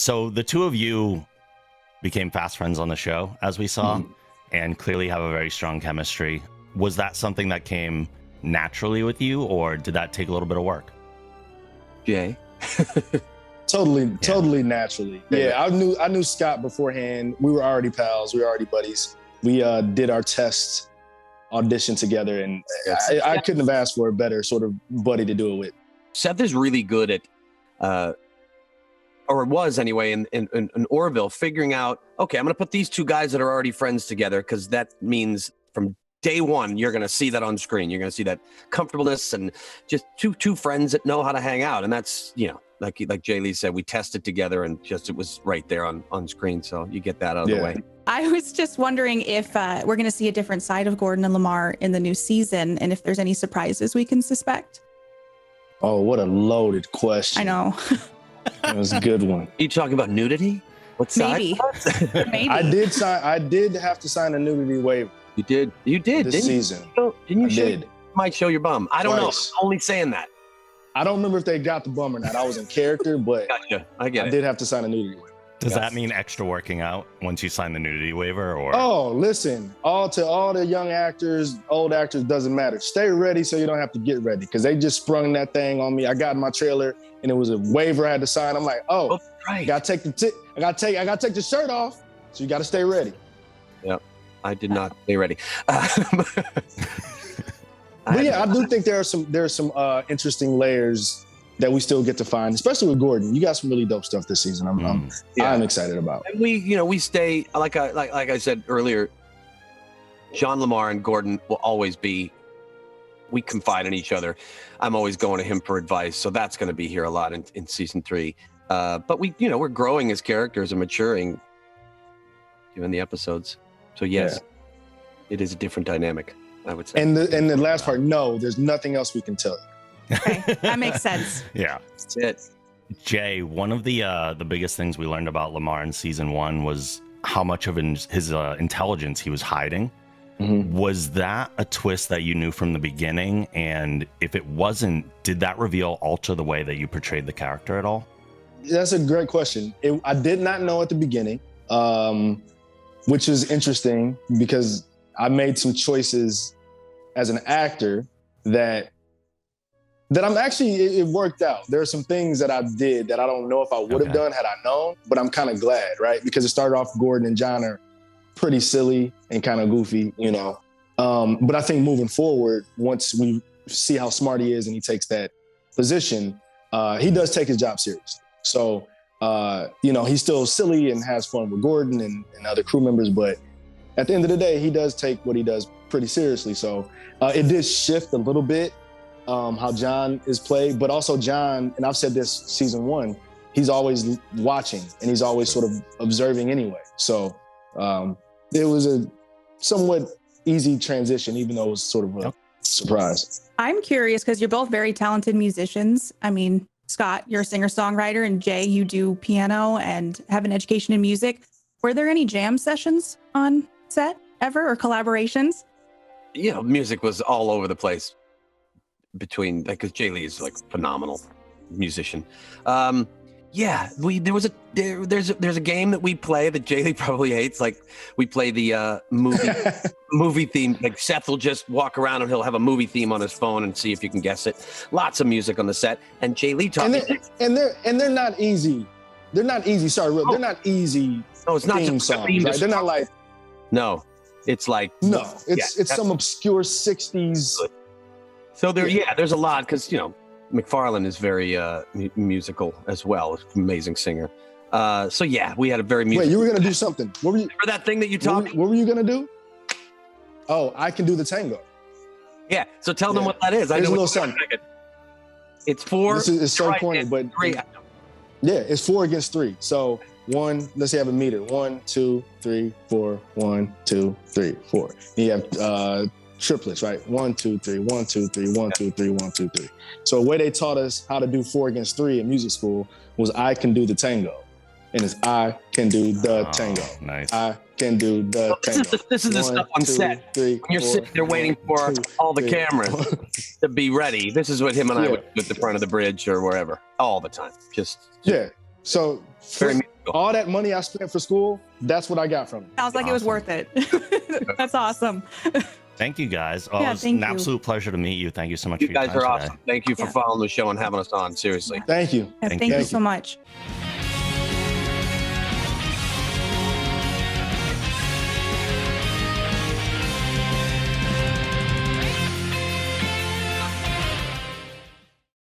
So the two of you became fast friends on the show, as we saw, and clearly have a very strong chemistry. Was that something that came naturally with you, or did that take a little bit of work? Jay? Totally naturally. Yeah, I knew Scott beforehand. We were already pals. We were already buddies. We did our test audition together, and I couldn't have asked for a better sort of buddy to do it with. Seth is really good at, or was anyway, in Orville, figuring out, okay, I'm going to put these two guys that are already friends together, because that means from day one, you're going to see that on screen. You're going to see that comfortableness and just two friends that know how to hang out. And that's, like Jay Lee said, we tested together and it was right there on screen. So you get that out of the way. I was just wondering if we're going to see a different side of Gordon and LaMarr in the new season, and if there's any surprises we can suspect. Oh, what a loaded question. I know. That was a good one. Are you talking about nudity? What side? Maybe. I did have to sign a nudity waiver. You did, this season. Didn't you? I did. You might show your bum. I don't know. I'm only saying that. I don't remember if they got the bum or not. I was in character, but Gotcha. I did have to sign a nudity waiver. Does that mean extra working out once you sign the nudity waiver? Or listen, all the young actors, old actors, doesn't matter. Stay ready so you don't have to get ready, because they just sprung that thing on me. I got in my trailer and it was a waiver I had to sign. I'm like, right. I gotta take the shirt off, so you got to stay ready. Yep, I did not stay ready. But yeah, I do think there are some interesting layers that we still get to find, especially with Gordon. You got some really dope stuff this season. I'm excited about. And we stay like I said earlier. John LaMarr and Gordon will always be. We confide in each other. I'm always going to him for advice, so that's going to be here a lot in season 3. But we're growing as characters and maturing during the episodes. So yes, it is a different dynamic, I would say. And the last part, no, there's nothing else we can tell you. Okay, that makes sense. Yeah. That's it. Jay, one of the biggest things we learned about LaMarr in season 1 was how much of his intelligence he was hiding. Mm-hmm. Was that a twist that you knew from the beginning? And if it wasn't, did that reveal alter the way that you portrayed the character at all? That's a great question. I did not know at the beginning, which is interesting because I made some choices as an actor that I'm actually, it worked out. There are some things that I did that I don't know if I would have done had I known, but I'm kind of glad, right? Because it started off, Gordon and John are pretty silly and kind of goofy, But I think moving forward, once we see how smart he is and he takes that position, he does take his job seriously. So, he's still silly and has fun with Gordon and other crew members, but at the end of the day, he does take what he does pretty seriously. So it did shift a little bit how John is played, but also John, and I've said this season 1, he's always watching and he's always sort of observing anyway. So it was a somewhat easy transition, even though it was sort of a surprise. I'm curious because you're both very talented musicians. I mean, Scott, you're a singer-songwriter, and Jay, you do piano and have an education in music. Were there any jam sessions on set ever, or collaborations? Music was all over the place between, because Jay Lee is like a phenomenal musician. There's a game that we play that Jay Lee probably hates. Like, we play the movie theme. Like, Seth will just walk around and he'll have a movie theme on his phone and see if you can guess it. Lots of music on the set, and Jay Lee taught me. And they're not easy. They're not easy. Sorry, they're not easy. No, it's not just songs. Right? They're not like. No, it's like it's some obscure '60s. So there's a lot because McFarlane is very musical as well. Amazing singer. We had a very musical. Wait, you were gonna do something. What were you? For that thing that you taught me? What were you gonna do? Oh, I can do the tango. Yeah. So tell them what that is. There's a little something. It's 4. It's so corny, but 3. Yeah, it's 4 against 3. So 1. Let's say I have a meter. 1, 2, 3, 4. 1, 2, 3, 4. And you have triplets, right? 1, 2, 3. 1, 2, 3. 1, 2, 3. 1, 2, 3. So the way they taught us how to do 4 against 3 in music school was I can do the tango, and it's I can do the tango. Nice. I can do the tango. This is the stuff on set. 3, when you're sitting there waiting for all the cameras to be ready. This is what him and I would do at the front of the bridge or wherever all the time. So Very musical. all that money I spent for school, that's what I got from it. Sounds like it was worth it. That's awesome. Thank you guys. Oh, Yeah, it was thank an you. absolute pleasure to meet you. Thank you so much You for your guys time are today. awesome. Thank you for Yeah. following the show and having us on. Seriously. Thank you. Yeah, Thank thank you. you so much.